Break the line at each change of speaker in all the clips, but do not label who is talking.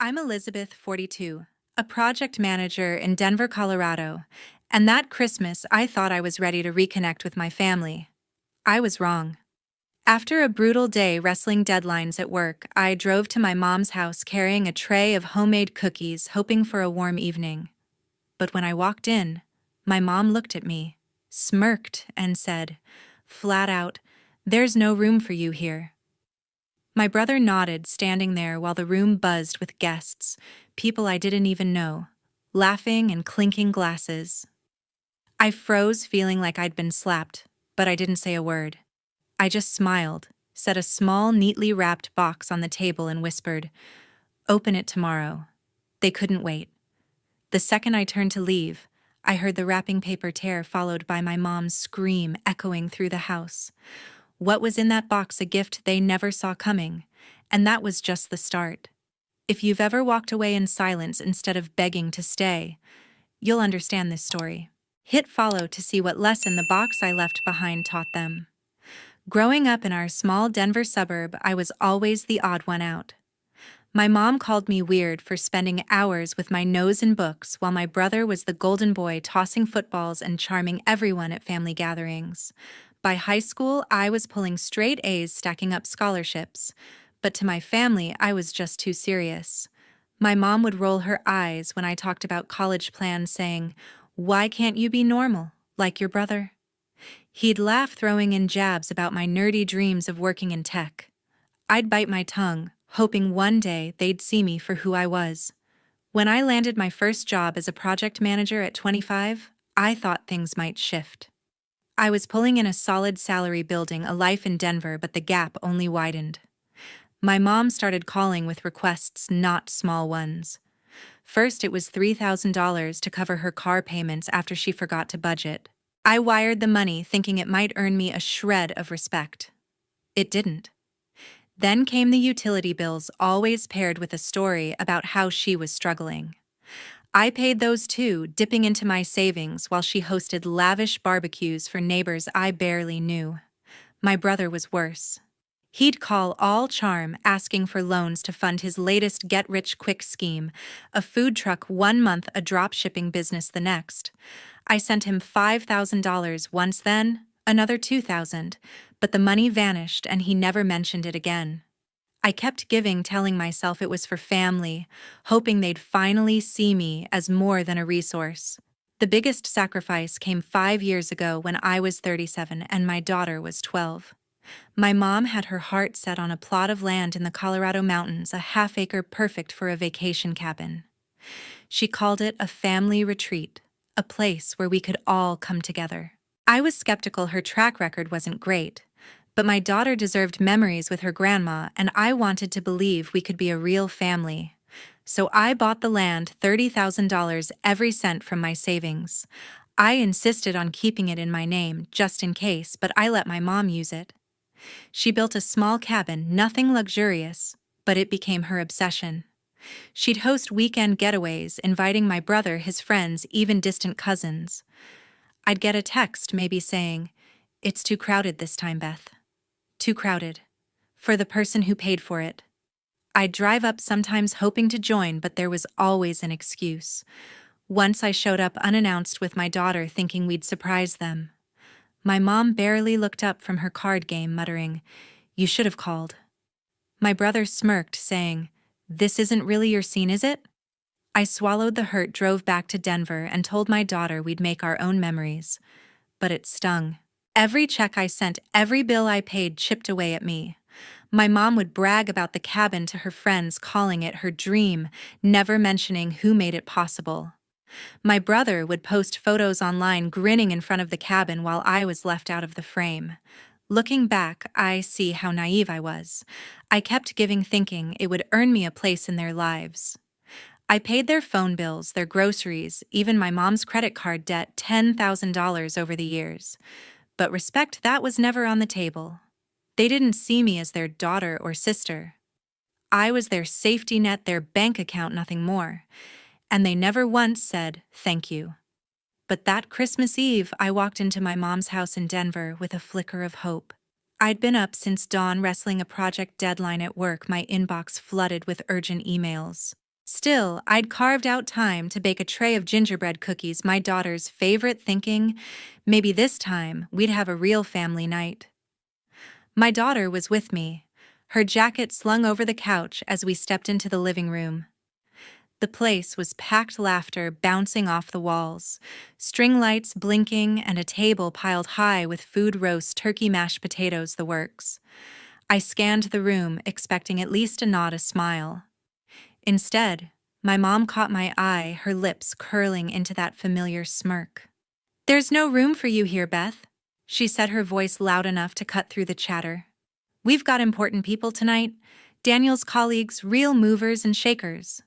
I'm Elizabeth, 42, a project manager in Denver, Colorado, and that Christmas I thought I was ready to reconnect with my family. I was wrong. After a brutal day wrestling deadlines at work, I drove to my mom's house carrying a tray of homemade cookies, hoping for a warm evening. But when I walked in, my mom looked at me, smirked, and said, flat out, "There's no room for you here." My brother nodded, standing there while the room buzzed with guests, people I didn't even know, laughing and clinking glasses. I froze, feeling like I'd been slapped, but I didn't say a word. I just smiled, set a small, neatly wrapped box on the table, and whispered, "Open it tomorrow." They couldn't wait. The second I turned to leave, I heard the wrapping paper tear, followed by my mom's scream echoing through the house. What was in that box? A gift they never saw coming, and that was just the start. If you've ever walked away in silence instead of begging to stay, you'll understand this story. Hit follow to see what lesson the box I left behind taught them. Growing up in our small Denver suburb, I was always the odd one out. My mom called me weird for spending hours with my nose in books while my brother was the golden boy tossing footballs and charming everyone at family gatherings. By high school, I was pulling straight A's, stacking up scholarships. But to my family, I was just too serious. My mom would roll her eyes when I talked about college plans, saying, "Why can't you be normal, like your brother?" He'd laugh, throwing in jabs about my nerdy dreams of working in tech. I'd bite my tongue, hoping one day they'd see me for who I was. When I landed my first job as a project manager at 25, I thought things might shift. I was pulling in a solid salary, building a life in Denver, but the gap only widened. My mom started calling with requests, not small ones. First, it was $3,000 to cover her car payments after she forgot to budget. I wired the money, thinking it might earn me a shred of respect. It didn't. Then came the utility bills, always paired with a story about how she was struggling. I paid those too, dipping into my savings while she hosted lavish barbecues for neighbors I barely knew. My brother was worse. He'd call all charm, asking for loans to fund his latest get-rich-quick scheme, a food truck one month, a drop-shipping business the next. I sent him $5,000 once, then another $2,000, but the money vanished and he never mentioned it again. I kept giving, telling myself it was for family, hoping they'd finally see me as more than a resource. The biggest sacrifice came 5 years ago when I was 37 and my daughter was 12. My mom had her heart set on a plot of land in the Colorado mountains, a half-acre perfect for a vacation cabin. She called it a family retreat, a place where we could all come together. I was skeptical. Her track record wasn't great, but my daughter deserved memories with her grandma, and I wanted to believe we could be a real family. So I bought the land, $30,000, every cent from my savings. I insisted on keeping it in my name, just in case, but I let my mom use it. She built a small cabin, nothing luxurious, but it became her obsession. She'd host weekend getaways, inviting my brother, his friends, even distant cousins. I'd get a text, maybe saying, "It's too crowded this time, Beth. Too crowded. For the person who paid for it." I'd drive up, sometimes hoping to join, but there was always an excuse. Once I showed up unannounced with my daughter, thinking we'd surprise them. My mom barely looked up from her card game, muttering, "You should have called." My brother smirked, saying, "This isn't really your scene, is it?" I swallowed the hurt, drove back to Denver, and told my daughter we'd make our own memories. But it stung. Every check I sent, every bill I paid, chipped away at me. My mom would brag about the cabin to her friends, calling it her dream, never mentioning who made it possible. My brother would post photos online, grinning in front of the cabin while I was left out of the frame. Looking back, I see how naive I was. I kept giving, thinking it would earn me a place in their lives. I paid their phone bills, their groceries, even my mom's credit card debt, $10,000 over the years. But respect, that was never on the table. They didn't see me as their daughter or sister. I was their safety net, their bank account, nothing more. And they never once said, "Thank you." But that Christmas Eve, I walked into my mom's house in Denver with a flicker of hope. I'd been up since dawn, wrestling a project deadline at work, my inbox flooded with urgent emails. Still, I'd carved out time to bake a tray of gingerbread cookies, my daughter's favorite, thinking maybe this time we'd have a real family night. My daughter was with me, her jacket slung over the couch as we stepped into the living room. The place was packed, laughter bouncing off the walls, string lights blinking, and a table piled high with food, roast, turkey, mashed potatoes, the works. I scanned the room, expecting at least a nod, a smile. Instead, my mom caught my eye, her lips curling into that familiar smirk. "There's no room for you here, Beth," she said, her voice loud enough to cut through the chatter. "We've got important people tonight, Daniel's colleagues, real movers and shakers."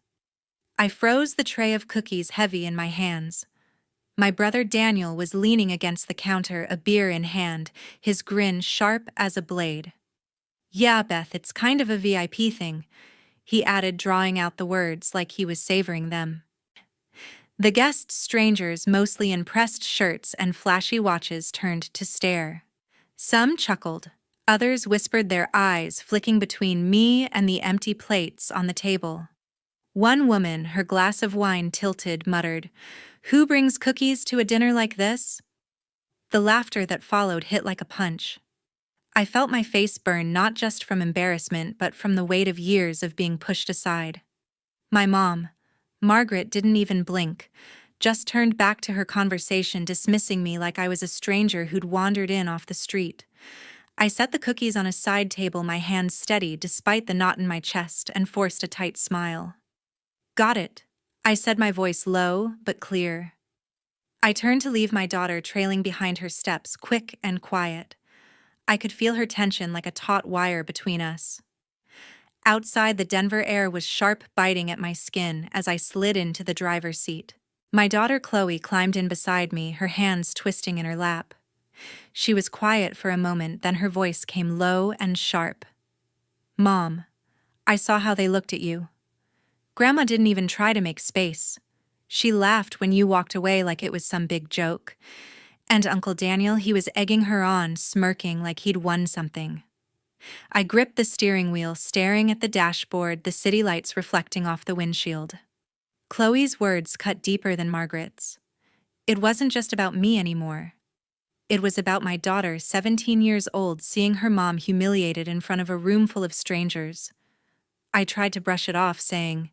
I froze, the tray of cookies heavy in my hands. My brother Daniel was leaning against the counter, a beer in hand, his grin sharp as a blade. "Yeah, Beth, it's kind of a VIP thing," he added, drawing out the words like he was savoring them. The guests, strangers mostly in pressed shirts and flashy watches, turned to stare. Some chuckled, others whispered, their eyes flicking between me and the empty plates on the table. One woman, her glass of wine tilted, muttered, "Who brings cookies to a dinner like this?" The laughter that followed hit like a punch. I felt my face burn, not just from embarrassment but from the weight of years of being pushed aside. My mom, Margaret, didn't even blink, just turned back to her conversation, dismissing me like I was a stranger who'd wandered in off the street. I set the cookies on a side table, my hands steady despite the knot in my chest, and forced a tight smile. "Got it," I said, my voice low but clear. I turned to leave, my daughter trailing behind, her steps quick and quiet. I could feel her tension like a taut wire between us. Outside, the Denver air was sharp, biting at my skin as I slid into the driver's seat. My daughter Chloe climbed in beside me, her hands twisting in her lap. She was quiet for a moment, then her voice came low and sharp. "Mom, I saw how they looked at you. Grandma didn't even try to make space. She laughed when you walked away like it was some big joke. And Uncle Daniel, he was egging her on, smirking like he'd won something." I gripped the steering wheel, staring at the dashboard, the city lights reflecting off the windshield. Chloe's words cut deeper than Margaret's. It wasn't just about me anymore. It was about my daughter, 17 years old, seeing her mom humiliated in front of a room full of strangers. I tried to brush it off, saying,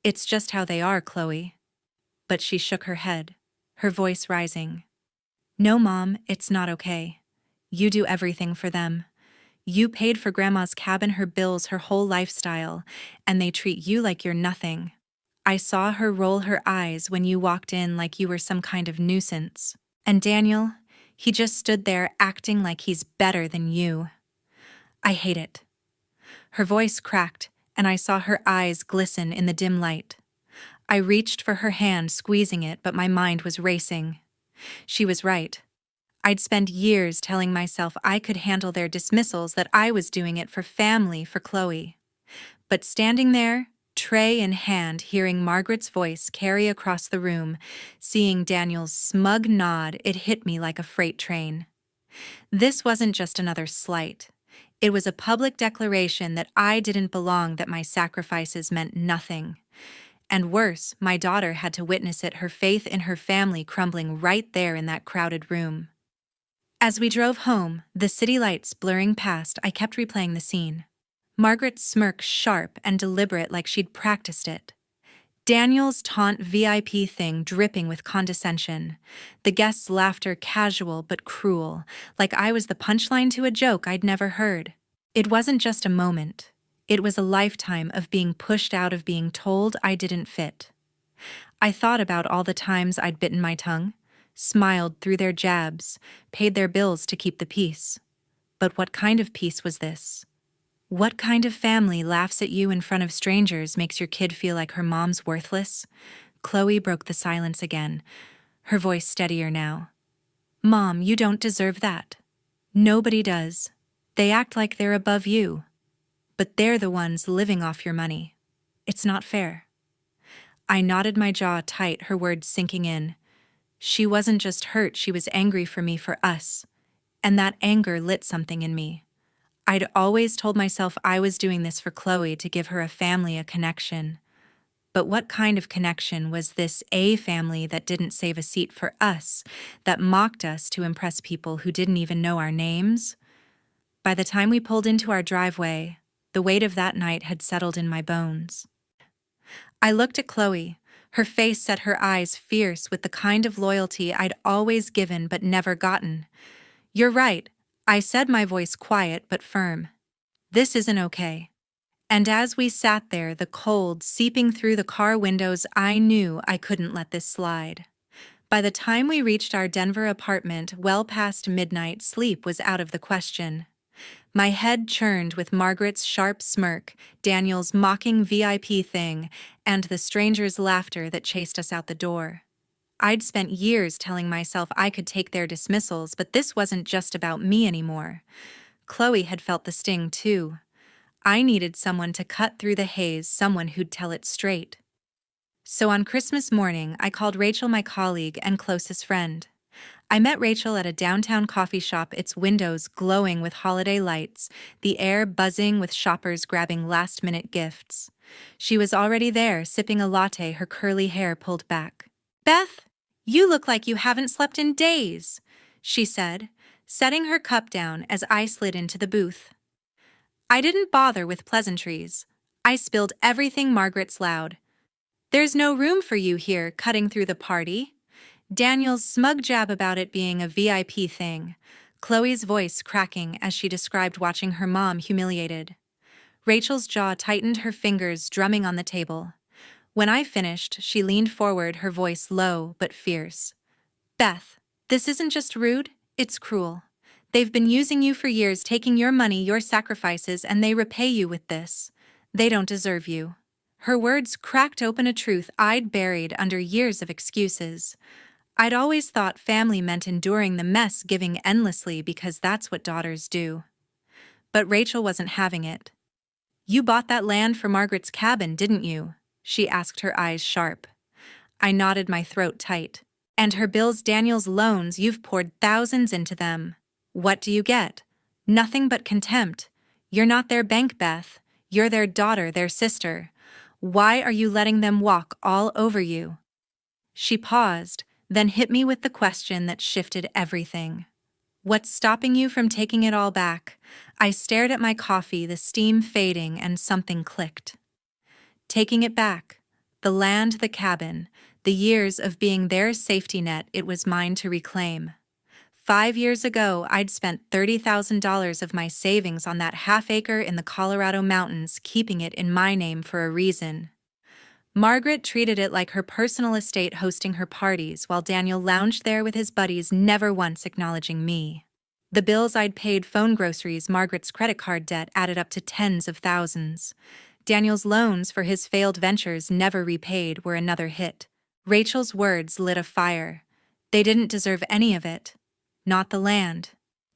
"It's just how they are, Chloe." But she shook her head, her voice rising. "No, Mom, it's not okay. You do everything for them. You paid for Grandma's cabin, her bills, her whole lifestyle, and they treat you like you're nothing. I saw her roll her eyes when you walked in like you were some kind of nuisance. And Daniel, he just stood there acting like he's better than you. I hate it." Her voice cracked, and I saw her eyes glisten in the dim light. I reached for her hand, squeezing it, but my mind was racing. She was right. I'd spent years telling myself I could handle their dismissals, that I was doing it for family, for Chloe. But standing there, tray in hand, hearing Margaret's voice carry across the room, seeing Daniel's smug nod, it hit me like a freight train. This wasn't just another slight. It was a public declaration that I didn't belong, that my sacrifices meant nothing. And worse, my daughter had to witness it, her faith in her family crumbling right there in that crowded room. As we drove home, the city lights blurring past, I kept replaying the scene. Margaret's smirk sharp and deliberate like she'd practiced it. Daniel's taunt VIP thing dripping with condescension. The guests' laughter casual but cruel, like I was the punchline to a joke I'd never heard. It wasn't just a moment. It was a lifetime of being pushed out, of being told I didn't fit. I thought about all the times I'd bitten my tongue, smiled through their jabs, paid their bills to keep the peace. But what kind of peace was this? What kind of family laughs at you in front of strangers, makes your kid feel like her mom's worthless? Chloe broke the silence again, her voice steadier now. "Mom, you don't deserve that. Nobody does. They act like they're above you. But they're the ones living off your money. It's not fair." I nodded, my jaw tight, her words sinking in. She wasn't just hurt, she was angry for me, for us. And that anger lit something in me. I'd always told myself I was doing this for Chloe, to give her a family, a connection. But what kind of connection was this A family that didn't save a seat for us, that mocked us to impress people who didn't even know our names? By the time we pulled into our driveway, the weight of that night had settled in my bones. I looked at Chloe. Her face set her eyes fierce with the kind of loyalty I'd always given but never gotten. "You're right," I said, my voice quiet but firm. "This isn't okay." And as we sat there, the cold seeping through the car windows, I knew I couldn't let this slide. By the time we reached our Denver apartment, well past midnight, sleep was out of the question. My head churned with Margaret's sharp smirk, Daniel's mocking VIP thing, and the stranger's laughter that chased us out the door. I'd spent years telling myself I could take their dismissals, but this wasn't just about me anymore. Chloe had felt the sting too. I needed someone to cut through the haze, someone who'd tell it straight. So on Christmas morning, I called Rachel, my colleague and closest friend. I met Rachel at a downtown coffee shop, its windows glowing with holiday lights, the air buzzing with shoppers grabbing last-minute gifts. She was already there, sipping a latte, her curly hair pulled back. "Beth, you look like you haven't slept in days," she said, setting her cup down as I slid into the booth. I didn't bother with pleasantries. I spilled everything Margaret's loud. "There's no room for you here," cutting through the party. Daniel's smug jab about it being a VIP thing. Chloe's voice cracking as she described watching her mom humiliated. Rachel's jaw tightened, her fingers drumming on the table. When I finished, she leaned forward, her voice low but fierce. "Beth, this isn't just rude, it's cruel. They've been using you for years, taking your money, your sacrifices, and they repay you with this. They don't deserve you." Her words cracked open a truth I'd buried under years of excuses. I'd always thought family meant enduring the mess, giving endlessly because that's what daughters do. But Rachel wasn't having it. "You bought that land for Margaret's cabin, didn't you?" she asked, her eyes sharp. I nodded, my throat tight. "And her bills, Daniel's loans, you've poured thousands into them. What do you get? Nothing but contempt. You're not their bank, Beth. You're their daughter, their sister. Why are you letting them walk all over you?" She paused, then hit me with the question that shifted everything. "What's stopping you from taking it all back?" I stared at my coffee, the steam fading, and something clicked. Taking it back. The land, the cabin, the years of being their safety net, it was mine to reclaim. 5 years ago, I'd spent $30,000 of my savings on that half-acre in the Colorado mountains, keeping it in my name for a reason. Margaret treated it like her personal estate, hosting her parties, while Daniel lounged there with his buddies, never once acknowledging me. The bills I'd paid, phone, groceries, Margaret's credit card debt, added up to tens of thousands. Daniel's loans for his failed ventures, never repaid, were another hit. Rachel's words lit a fire. They didn't deserve any of it. Not the land.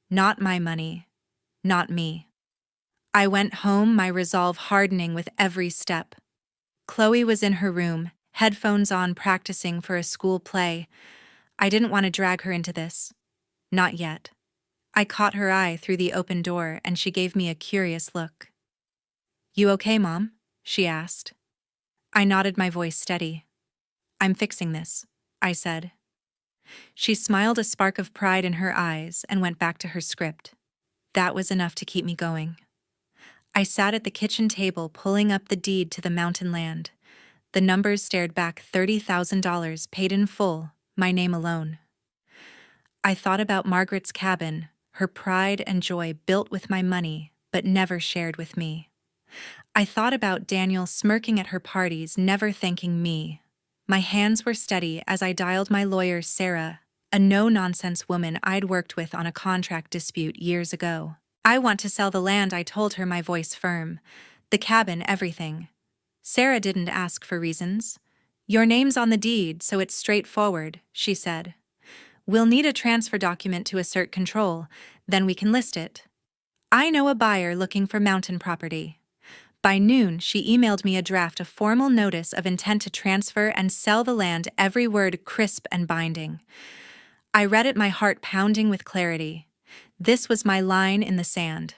Not my money. Not me. I went home, my resolve hardening with every step. Chloe was in her room, headphones on, practicing for a school play. I didn't want to drag her into this. Not yet. I caught her eye through the open door, and she gave me a curious look. "You okay, Mom?" she asked. I nodded, my voice steady. "I'm fixing this," I said. She smiled, a spark of pride in her eyes, and went back to her script. That was enough to keep me going. I sat at the kitchen table, pulling up the deed to the mountain land. The numbers stared back, $30,000 paid in full, my name alone. I thought about Margaret's cabin, her pride and joy built with my money, but never shared with me. I thought about Daniel smirking at her parties, never thanking me. My hands were steady as I dialed my lawyer, Sarah, a no-nonsense woman I'd worked with on a contract dispute years ago. "I want to sell the land," I told her, my voice firm. "The cabin, everything." Sarah didn't ask for reasons. "Your name's on the deed, so it's straightforward," she said. "We'll need a transfer document to assert control, then we can list it. I know a buyer looking for mountain property." By noon, she emailed me a draft, a formal notice of intent to transfer and sell the land, every word crisp and binding. I read it, my heart pounding with clarity. This was my line in the sand.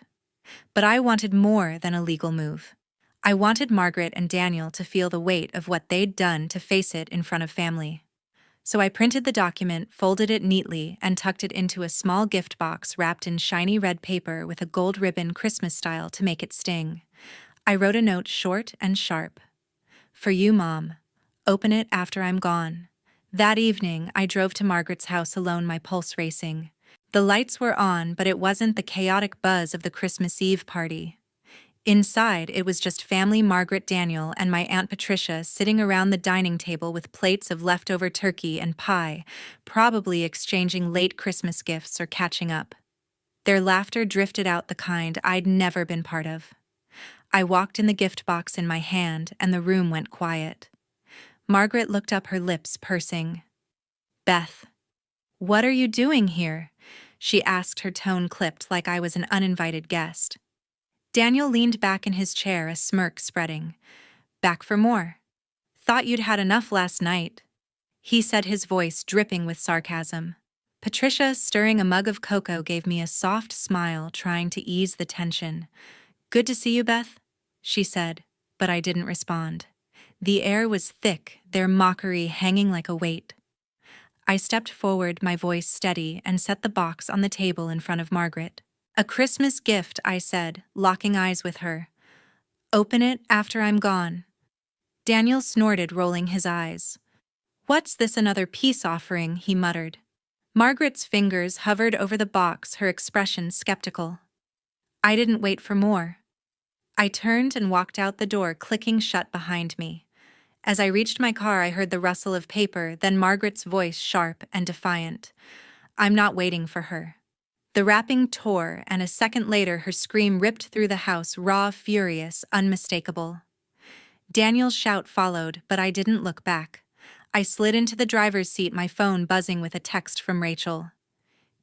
But I wanted more than a legal move. I wanted Margaret and Daniel to feel the weight of what they'd done to face it in front of family. So I printed the document, folded it neatly, and tucked it into a small gift box wrapped in shiny red paper with a gold ribbon Christmas style to make it sting. I wrote a note short and sharp. For you, Mom. Open it after I'm gone. That evening, I drove to Margaret's house alone, my pulse racing. The lights were on, but it wasn't the chaotic buzz of the Christmas Eve party. Inside, it was just family Margaret, Daniel, and my Aunt Patricia sitting around the dining table with plates of leftover turkey and pie, probably exchanging late Christmas gifts or catching up. Their laughter drifted out the kind I'd never been part of. I walked in the gift box in my hand, and the room went quiet. Margaret looked up, her lips pursing. "Beth, what are you doing here?" she asked, her tone clipped like I was an uninvited guest. Daniel leaned back in his chair, a smirk spreading. "Back for more. Thought you'd had enough last night," he said, his voice dripping with sarcasm. Patricia, stirring a mug of cocoa, gave me a soft smile, trying to ease the tension. "Good to see you, Beth," she said, but I didn't respond. The air was thick, their mockery hanging like a weight. I stepped forward, my voice steady, and set the box on the table in front of Margaret. "A Christmas gift," I said, locking eyes with her. "Open it after I'm gone." Daniel snorted, rolling his eyes. "What's this, another peace offering?" he muttered. Margaret's fingers hovered over the box, her expression skeptical. I didn't wait for more. I turned and walked out the door, clicking shut behind me. As I reached my car, I heard the rustle of paper, then Margaret's voice, sharp and defiant. "I'm not waiting for her." The wrapping tore, and a second later her scream ripped through the house, raw, furious, unmistakable. Daniel's shout followed, but I didn't look back. I slid into the driver's seat, my phone buzzing with a text from Rachel.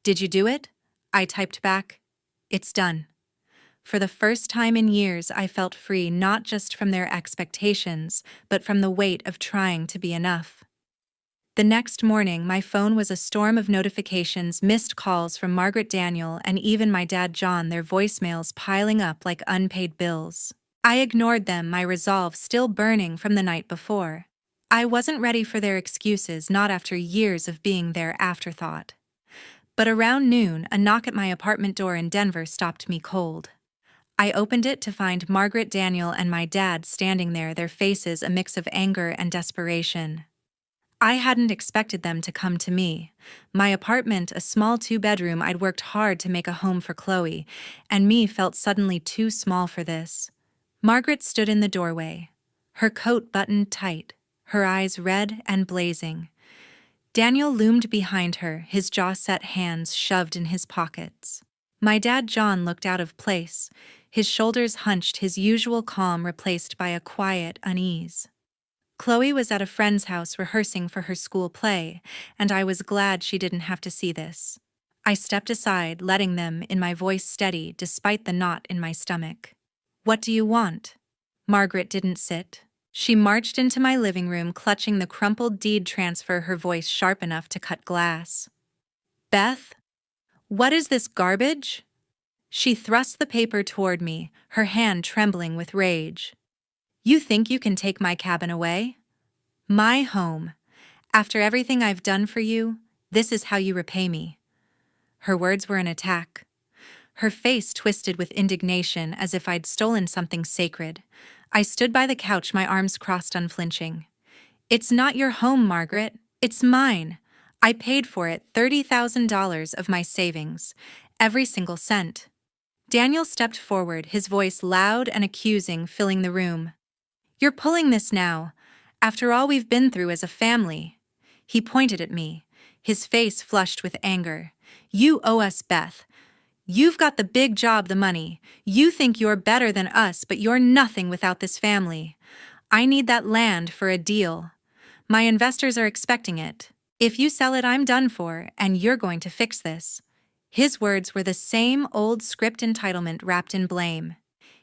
"Did you do it?" I typed back. "It's done." For the first time in years, I felt free, not just from their expectations, but from the weight of trying to be enough. The next morning, my phone was a storm of notifications, missed calls from Margaret, Daniel, and even my dad John, their voicemails piling up like unpaid bills. I ignored them, my resolve still burning from the night before. I wasn't ready for their excuses, not after years of being their afterthought. But around noon, a knock at my apartment door in Denver stopped me cold. I opened it to find Margaret, Daniel, and my dad standing there, their faces a mix of anger and desperation. I hadn't expected them to come to me. My apartment, a small 2-bedroom I'd worked hard to make a home for Chloe, and me felt suddenly too small for this. Margaret stood in the doorway, her coat buttoned tight, her eyes red and blazing. Daniel loomed behind her, his jaw set, hands shoved in his pockets. My dad John looked out of place, his shoulders hunched, his usual calm replaced by a quiet unease. Chloe was at a friend's house rehearsing for her school play, and I was glad she didn't have to see this. I stepped aside, letting them in, my voice steady despite the knot in my stomach. "What do you want?" Margaret didn't sit. She marched into my living room, clutching the crumpled deed transfer, her voice sharp enough to cut glass. "Beth, what is this garbage?" She thrust the paper toward me, her hand trembling with rage. "You think you can take my cabin away? My home. After everything I've done for you, this is how you repay me." Her words were an attack. Her face twisted with indignation, as if I'd stolen something sacred. I stood by the couch, my arms crossed, unflinching. "It's not your home, Margaret. It's mine. I paid for it, $30,000 of my savings. Every single cent." Daniel stepped forward, his voice loud and accusing, filling the room. "You're pulling this now, after all we've been through as a family." He pointed at me, his face flushed with anger. "You owe us, Beth. You've got the big job, the money. You think you're better than us, but you're nothing without this family. I need that land for a deal. My investors are expecting it. If you sell it, I'm done for, and you're going to fix this." His words were the same old script entitlement wrapped in blame.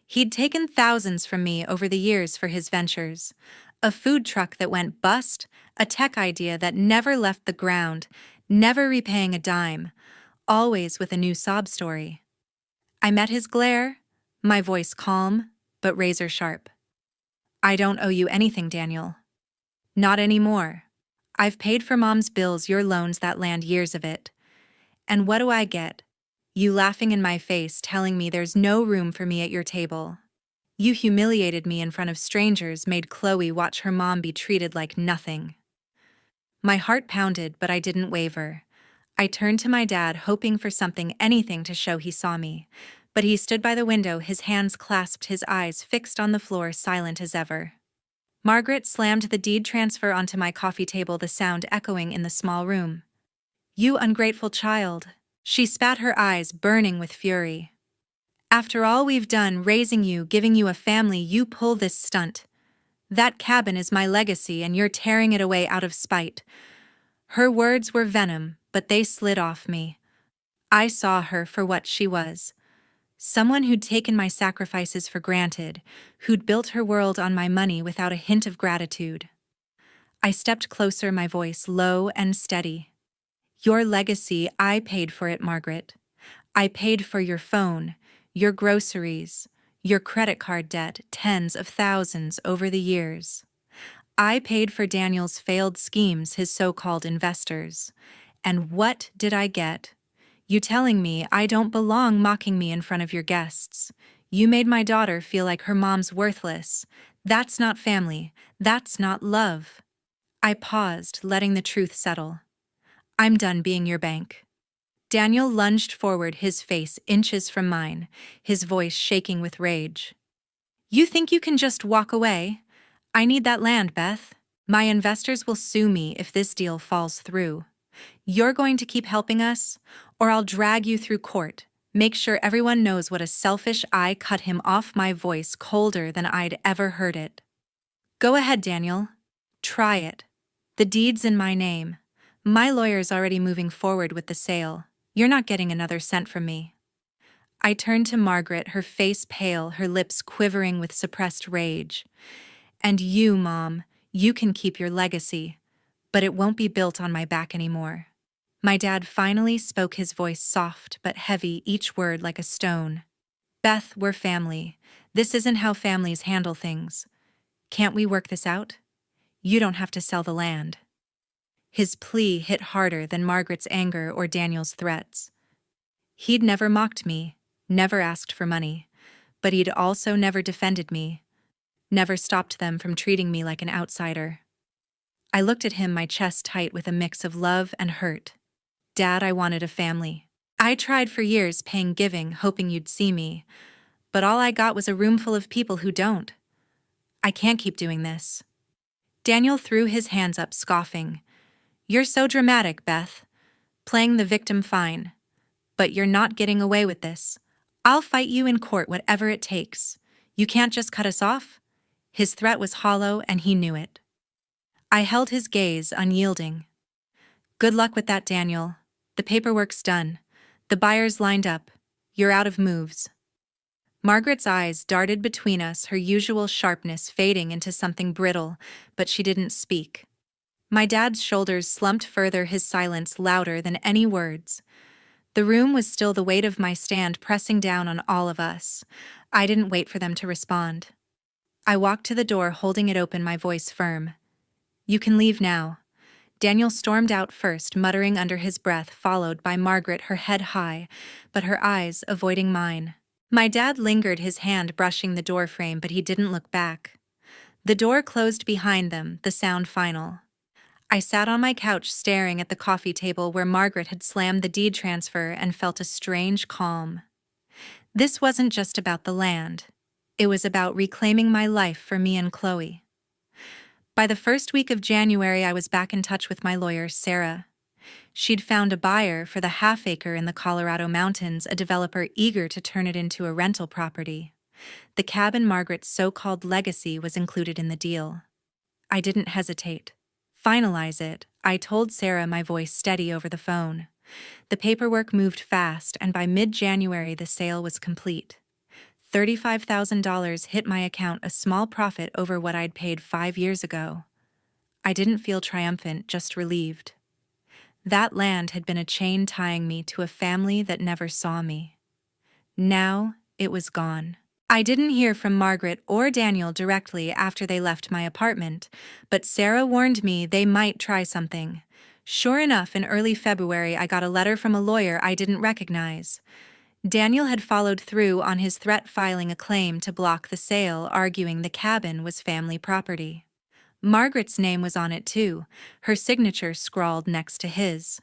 He'd taken thousands from me over the years for his ventures. A food truck that went bust, a tech idea that never left the ground, never repaying a dime, always with a new sob story. I met his glare, my voice calm, but razor sharp. I don't owe you anything, Daniel. Not anymore. I've paid for Mom's bills, your loans, that land, years of it. And what do I get? You laughing in my face, telling me there's no room for me at your table. You humiliated me in front of strangers, made Chloe watch her mom be treated like nothing. My heart pounded, but I didn't waver. I turned to my dad, hoping for something, anything to show he saw me. But he stood by the window, his hands clasped, his eyes fixed on the floor, silent as ever. Margaret slammed the deed transfer onto my coffee table, the sound echoing in the small room. You ungrateful child. She spat, her eyes burning with fury. After all we've done, raising you, giving you a family, you pull this stunt. That cabin is my legacy and you're tearing it away out of spite. Her words were venom, but they slid off me. I saw her for what she was. Someone who'd taken my sacrifices for granted, who'd built her world on my money without a hint of gratitude. I stepped closer, my voice low and steady. Your legacy, I paid for it, Margaret. I paid for your phone, your groceries, your credit card debt, tens of thousands over the years. I paid for Daniel's failed schemes, his so-called investors. And what did I get? You telling me I don't belong, mocking me in front of your guests. You made my daughter feel like her mom's worthless. That's not family. That's not love. I paused, letting the truth settle. I'm done being your bank. Daniel lunged forward, his face inches from mine, his voice shaking with rage. You think you can just walk away? I need that land, Beth. My investors will sue me if this deal falls through. You're going to keep helping us, or I'll drag you through court. Make sure everyone knows what a selfish I cut him off, my voice colder than I'd ever heard it. Go ahead, Daniel. Try it. The deed's in my name. My lawyer's already moving forward with the sale. You're not getting another cent from me. I turned to Margaret, her face pale, her lips quivering with suppressed rage. And you, Mom, you can keep your legacy, but it won't be built on my back anymore. My dad finally spoke, his voice soft but heavy, each word like a stone. Beth, we're family. This isn't how families handle things. Can't we work this out? You don't have to sell the land. His plea hit harder than Margaret's anger or Daniel's threats. He'd never mocked me, never asked for money, but he'd also never defended me, never stopped them from treating me like an outsider. I looked at him, my chest tight with a mix of love and hurt. Dad, I wanted a family. I tried for years, paying, giving, hoping you'd see me, but all I got was a room full of people who don't. I can't keep doing this. Daniel threw his hands up, scoffing. You're so dramatic, Beth. Playing the victim, fine. But you're not getting away with this. I'll fight you in court, whatever it takes. You can't just cut us off? His threat was hollow, and he knew it. I held his gaze, unyielding. Good luck with that, Daniel. The paperwork's done. The buyer's lined up. You're out of moves. Margaret's eyes darted between us, her usual sharpness fading into something brittle, but she didn't speak. My dad's shoulders slumped further, his silence louder than any words. The room was still, the weight of my stand pressing down on all of us. I didn't wait for them to respond. I walked to the door, holding it open, my voice firm. You can leave now. Daniel stormed out first, muttering under his breath, followed by Margaret, her head high, but her eyes avoiding mine. My dad lingered, his hand brushing the doorframe, but he didn't look back. The door closed behind them, the sound final. I sat on my couch, staring at the coffee table where Margaret had slammed the deed transfer, and felt a strange calm. This wasn't just about the land. It was about reclaiming my life for me and Chloe. By the first week of January, I was back in touch with my lawyer, Sarah. She'd found a buyer for the half-acre in the Colorado mountains, a developer eager to turn it into a rental property. The cabin Margaret's so-called legacy was included in the deal. I didn't hesitate. Finalize it, I told Sarah, my voice steady over the phone. The paperwork moved fast, and by mid-January the sale was complete. $35,000 hit my account, a small profit over what I'd paid 5 years ago. I didn't feel triumphant, just relieved. That land had been a chain tying me to a family that never saw me. Now it was gone. I didn't hear from Margaret or Daniel directly after they left my apartment, but Sarah warned me they might try something. Sure enough, in early February, I got a letter from a lawyer I didn't recognize. Daniel had followed through on his threat, filing a claim to block the sale, arguing the cabin was family property. Margaret's name was on it too, her signature scrawled next to his.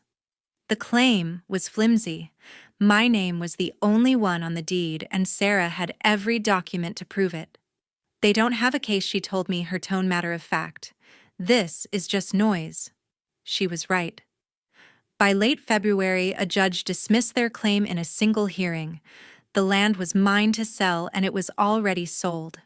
The claim was flimsy. My name was the only one on the deed, and Sarah had every document to prove it. "They don't have a case," she told me, her tone matter of fact. "This is just noise." She was right. By late February, a judge dismissed their claim in a single hearing. The land was mine to sell, and it was already sold.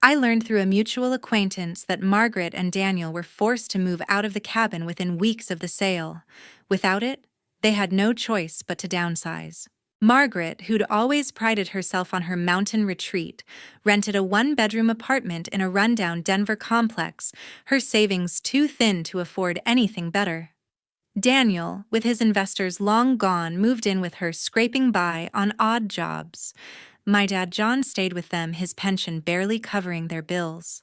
I learned through a mutual acquaintance that Margaret and Daniel were forced to move out of the cabin within weeks of the sale. Without it, they had no choice but to downsize. Margaret, who'd always prided herself on her mountain retreat, rented a one-bedroom apartment in a rundown Denver complex, her savings too thin to afford anything better. Daniel, with his investors long gone, moved in with her, scraping by on odd jobs. My dad John stayed with them, his pension barely covering their bills.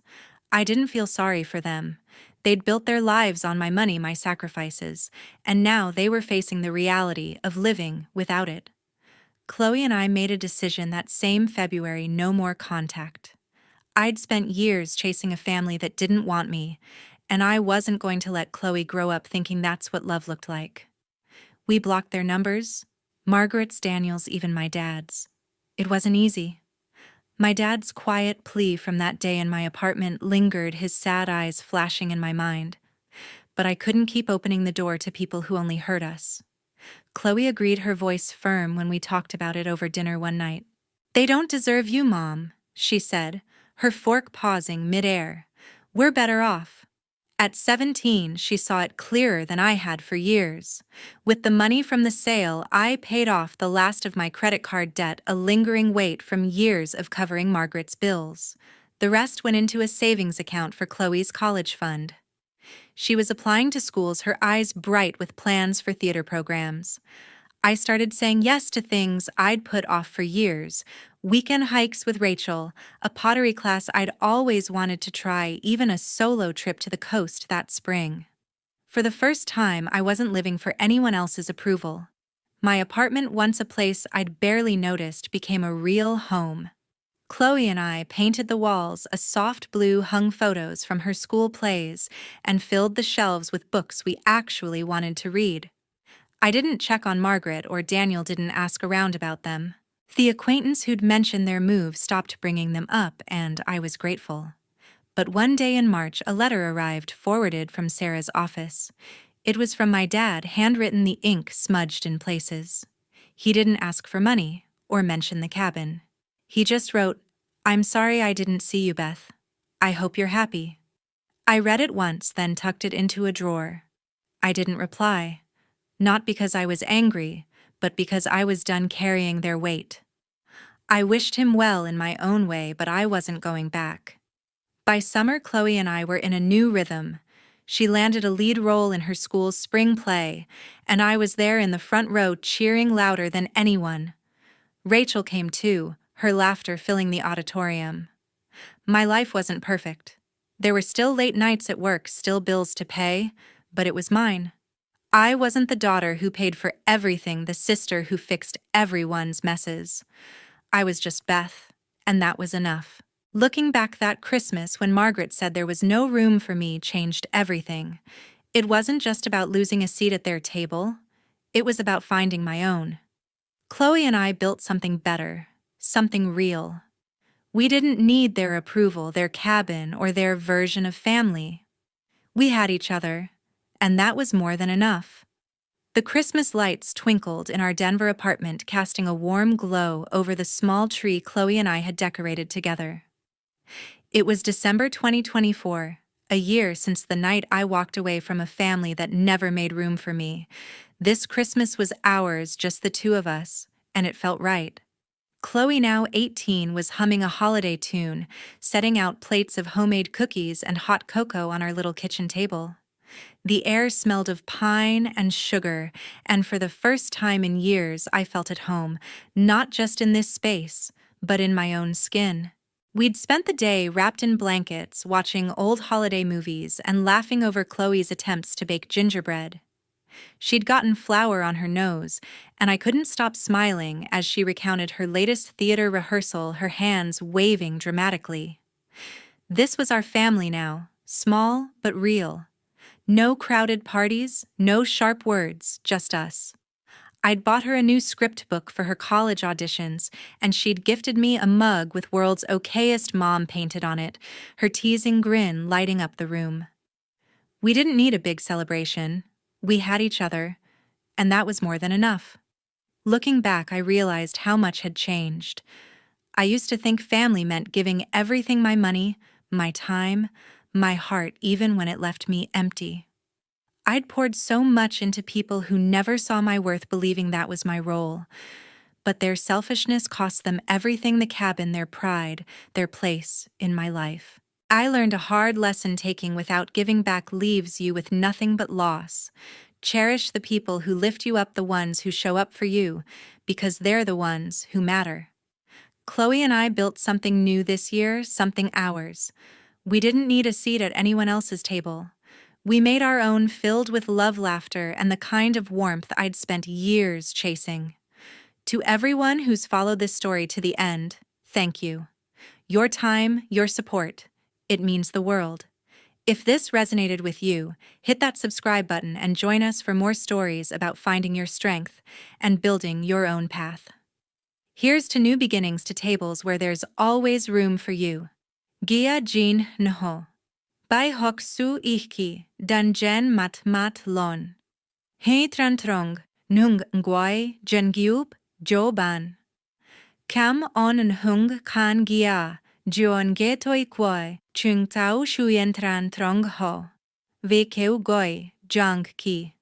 I didn't feel sorry for them. They'd built their lives on my money, my sacrifices, and now they were facing the reality of living without it. Chloe and I made a decision that same February: no more contact. I'd spent years chasing a family that didn't want me, and I wasn't going to let Chloe grow up thinking that's what love looked like. We blocked their numbers, Margaret's, Daniel's, even my dad's. It wasn't easy. My dad's quiet plea from that day in my apartment lingered, his sad eyes flashing in my mind. But I couldn't keep opening the door to people who only hurt us. Chloe agreed, her voice firm, when we talked about it over dinner one night. "They don't deserve you, Mom," she said, her fork pausing midair. "We're better off." At 17, she saw it clearer than I had for years. With the money from the sale, I paid off the last of my credit card debt, a lingering weight from years of covering Margaret's bills. The rest went into a savings account for Chloe's college fund. She was applying to schools, her eyes bright with plans for theater programs. I started saying yes to things I'd put off for years: weekend hikes with Rachel, a pottery class I'd always wanted to try, even a solo trip to the coast that spring. For the first time, I wasn't living for anyone else's approval. My apartment, once a place I'd barely noticed, became a real home. Chloe and I painted the walls a soft blue, hung photos from her school plays, and filled the shelves with books we actually wanted to read. I didn't check on Margaret, or Daniel didn't ask around about them. The acquaintance who'd mentioned their move stopped bringing them up, and I was grateful. But one day in March, a letter arrived, forwarded from Sarah's office. It was from my dad, handwritten, the ink smudged in places. He didn't ask for money or mention the cabin. He just wrote, "I'm sorry I didn't see you, Beth. I hope you're happy." I read it once, then tucked it into a drawer. I didn't reply. Not because I was angry, but because I was done carrying their weight. I wished him well in my own way, but I wasn't going back. By summer, Chloe and I were in a new rhythm. She landed a lead role in her school's spring play, and I was there in the front row cheering louder than anyone. Rachel came too, her laughter filling the auditorium. My life wasn't perfect. There were still late nights at work, still bills to pay, but it was mine. I wasn't the daughter who paid for everything, the sister who fixed everyone's messes. I was just Beth, and that was enough. Looking back, that Christmas when Margaret said there was no room for me changed everything. It wasn't just about losing a seat at their table. It was about finding my own. Chloe and I built something better, something real. We didn't need their approval, their cabin, or their version of family. We had each other, and that was more than enough. The Christmas lights twinkled in our Denver apartment, casting a warm glow over the small tree Chloe and I had decorated together. It was December 2024, a year since the night I walked away from a family that never made room for me. This Christmas was ours, just the two of us, and it felt right. Chloe, now 18, was humming a holiday tune, setting out plates of homemade cookies and hot cocoa on our little kitchen table. The air smelled of pine and sugar, and for the first time in years I felt at home, not just in this space, but in my own skin. We'd spent the day wrapped in blankets, watching old holiday movies and laughing over Chloe's attempts to bake gingerbread. She'd gotten flour on her nose, and I couldn't stop smiling as she recounted her latest theater rehearsal, her hands waving dramatically. This was our family now, small but real. No crowded parties, no sharp words, just us. I'd bought her a new script book for her college auditions, and she'd gifted me a mug with World's Okayest Mom painted on it, her teasing grin lighting up the room. We didn't need a big celebration. We had each other, and that was more than enough. Looking back, I realized how much had changed. I used to think family meant giving everything, my money, my time, my heart, even when it left me empty. I'd poured so much into people who never saw my worth, believing that was my role. But their selfishness cost them everything: the cabin, their pride, their place in my life. I learned a hard lesson: taking without giving back leaves you with nothing but loss. Cherish the people who lift you up, the ones who show up for you, because they're the ones who matter. Chloe and I built something new this year, something ours. We didn't need a seat at anyone else's table. We made our own, filled with love, laughter, and the kind of warmth I'd spent years chasing. To everyone who's followed this story to the end, thank you. Your time, your support, it means the world. If this resonated with you, hit that subscribe button and join us for more stories about finding your strength and building your own path. Here's to new beginnings, to tables where there's always room for you. Gia Jean Nho. Bai Hok Su Ihki, Dan Jen Mat Lon. Hei Tran Trong, Nung Nguai, Jen Giup, Jo Ban. Kam On Nhung Kan Gia, Jion Getoi Kwai, Chung Tao Shuyen Tran Trong Ho. Ve Keu Goi, Jang Ki.